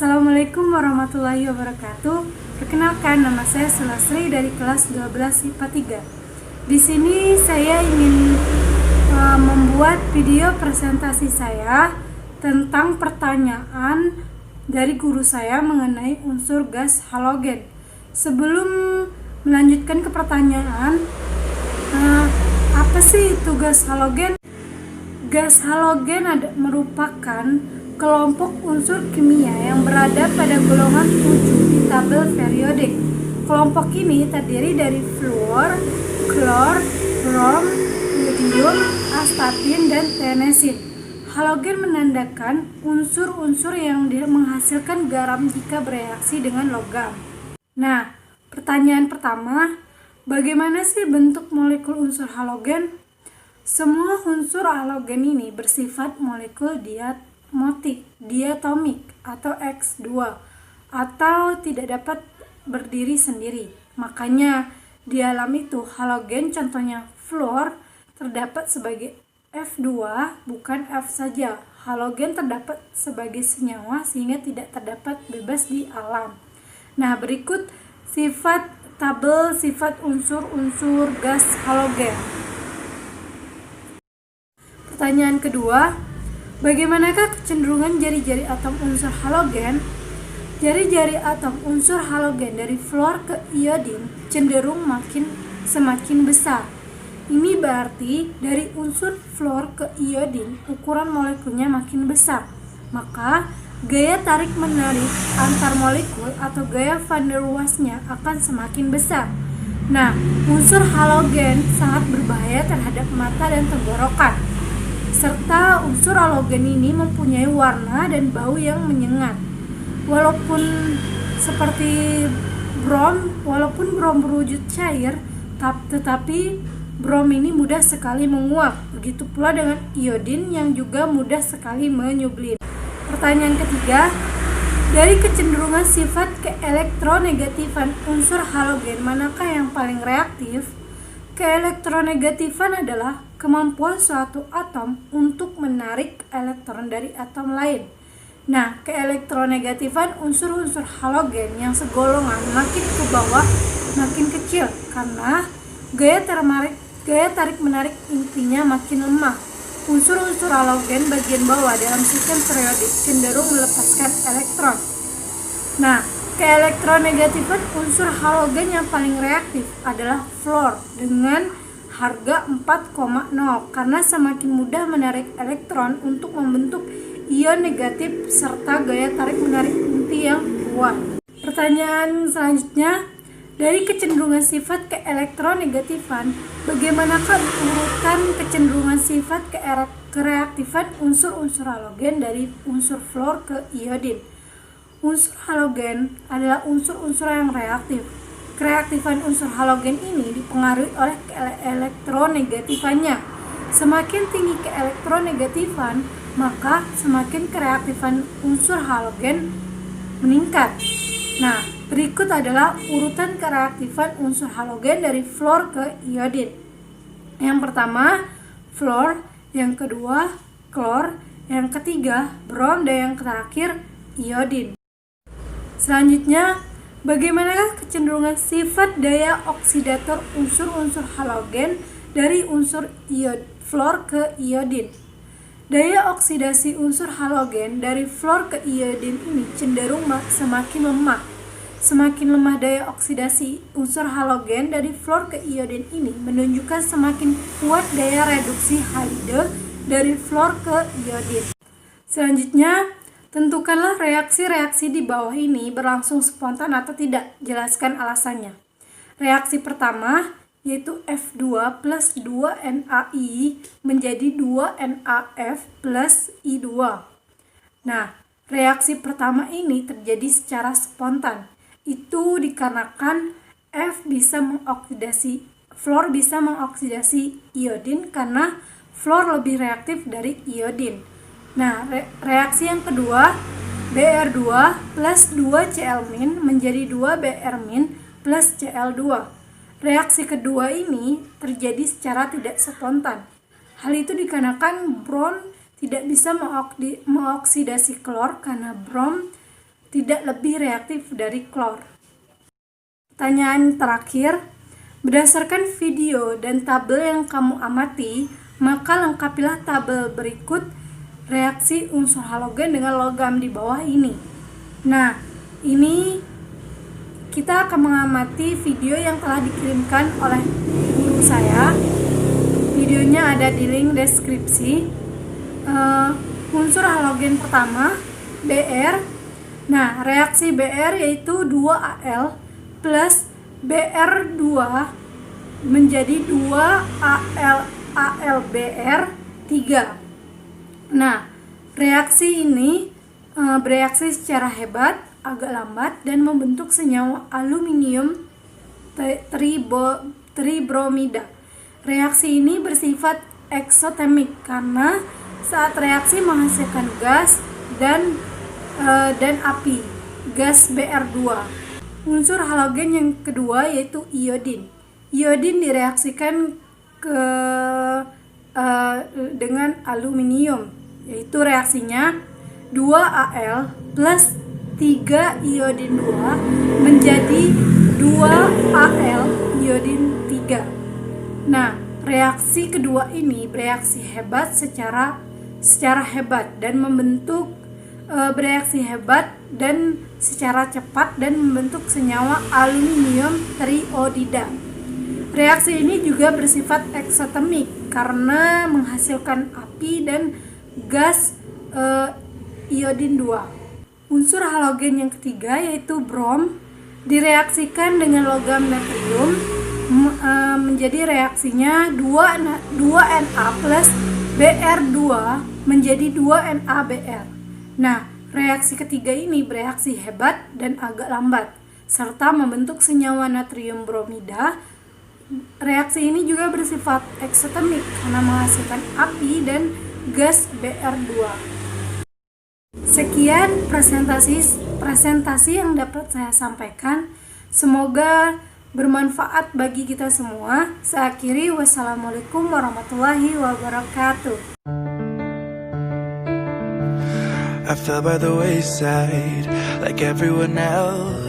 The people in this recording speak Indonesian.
Assalamualaikum warahmatullahi wabarakatuh. Perkenalkan, nama saya Sulasri dari kelas 12 IPA 3. Di sini saya ingin membuat video presentasi saya tentang pertanyaan dari guru saya mengenai unsur gas halogen. Sebelum melanjutkan ke pertanyaan, apa sih itu gas halogen? Gas halogen merupakan kelompok unsur kimia yang berada pada golongan 7 di tabel periodik. Kelompok ini terdiri dari fluor, klor, brom, yodium, astatin, dan tennessine. Halogen menandakan unsur-unsur yang menghasilkan garam jika bereaksi dengan logam. Nah, pertanyaan pertama, bagaimana sih bentuk molekul unsur halogen? Semua unsur halogen ini bersifat molekul diatomik atau X2 atau tidak dapat berdiri sendiri. Makanya di alam itu halogen, contohnya fluor, terdapat sebagai F2 bukan F saja. Halogen terdapat sebagai senyawa sehingga tidak terdapat bebas di alam. Nah, berikut tabel sifat unsur-unsur gas halogen. Pertanyaan kedua, bagaimanakah kecenderungan jari-jari atom unsur halogen? Jari-jari atom unsur halogen dari fluor ke iodin cenderung semakin besar. Ini berarti dari unsur fluor ke iodin ukuran molekulnya makin besar. Maka gaya tarik-menarik antar molekul atau gaya van der Waals-nya akan semakin besar. Nah, unsur halogen sangat berbahaya terhadap mata dan tenggorokan. Serta unsur halogen ini mempunyai warna dan bau yang menyengat. Walaupun brom berwujud cair, tetapi brom ini mudah sekali menguap. Begitu pula dengan iodin yang juga mudah sekali menyublim. Pertanyaan ketiga, dari kecenderungan sifat keelektronegatifan unsur halogen, manakah yang paling reaktif? Keelektronegatifan adalah kemampuan suatu atom untuk menarik elektron dari atom lain. Nah, keelektronegatifan unsur-unsur halogen yang segolongan makin ke bawah makin kecil karena gaya tarik-menarik intinya makin lemah. Unsur-unsur halogen bagian bawah dalam sistem periodik cenderung melepaskan elektron. Nah, keelektronegatifan unsur halogen yang paling reaktif adalah fluor dengan harga 4,0 karena semakin mudah menarik elektron untuk membentuk ion negatif serta gaya tarik-menarik inti yang kuat. Pertanyaan selanjutnya, dari kecenderungan sifat keelektronegatifan, bagaimanakah urutan kecenderungan sifat kereaktifan unsur-unsur halogen dari unsur fluor ke iodin? Unsur halogen adalah unsur-unsur yang reaktif. Kereaktifan unsur halogen ini dipengaruhi oleh keelektronegatifannya. Semakin tinggi keelektronegatifan, maka semakin kereaktifan unsur halogen meningkat. Nah, berikut adalah urutan kereaktifan unsur halogen dari fluor ke iodin. Yang pertama, fluor, yang kedua, klor, yang ketiga, brom, dan yang terakhir, iodin. Selanjutnya, bagaimanakah kecenderungan sifat daya oksidator unsur-unsur halogen dari unsur fluor ke iodin? Daya oksidasi unsur halogen dari fluor ke iodin ini cenderung semakin lemah. Semakin lemah daya oksidasi unsur halogen dari fluor ke iodin ini menunjukkan semakin kuat daya reduksi halide dari fluor ke iodin. Selanjutnya, tentukanlah reaksi-reaksi di bawah ini berlangsung spontan atau tidak. Jelaskan alasannya. Reaksi pertama yaitu F2 plus 2NaI menjadi 2NaF plus I2. Nah, reaksi pertama ini terjadi secara spontan. Itu dikarenakan fluor bisa mengoksidasi iodin karena fluor lebih reaktif dari iodin. Nah, reaksi yang kedua, Br2 plus 2Cl- menjadi 2Br- plus Cl2. Reaksi kedua ini terjadi secara tidak spontan. Hal itu dikarenakan brom tidak bisa mengoksidasi klor karena brom tidak lebih reaktif dari klor. Pertanyaan terakhir, berdasarkan video dan tabel yang kamu amati, maka lengkapilah tabel berikut reaksi unsur halogen dengan logam di bawah ini. Nah, ini kita akan mengamati video yang telah dikirimkan oleh guru saya. Videonya ada di link deskripsi. Unsur halogen pertama, Br. Nah, reaksi Br yaitu 2Al plus Br2 menjadi 2AlBr3. Nah, reaksi ini bereaksi secara hebat, agak lambat, dan membentuk senyawa aluminium tribromida. Reaksi ini bersifat eksotermik karena saat reaksi menghasilkan gas dan api, gas Br2. Unsur halogen yang kedua yaitu iodin. Iodin direaksikan dengan aluminium, yaitu reaksinya 2Al plus 3 iodin 2 menjadi 2Al iodin 3. Nah, reaksi kedua ini bereaksi hebat secara hebat dan membentuk bereaksi hebat dan secara cepat dan membentuk senyawa aluminium triodida. Reaksi ini juga bersifat eksotermik karena menghasilkan api dan gas iodin 2. Unsur halogen yang ketiga yaitu brom direaksikan dengan logam natrium menjadi reaksinya 2Na plus Br2 menjadi 2NaBr. Nah, reaksi ketiga ini bereaksi hebat dan agak lambat serta membentuk senyawa natrium bromida. Reaksi ini juga bersifat eksotermik karena menghasilkan api dan gas Br2. Sekian presentasi yang dapat saya sampaikan. Semoga bermanfaat bagi kita semua. Saya akhiri, wassalamualaikum warahmatullahi wabarakatuh. I fell by the wayside like everyone else.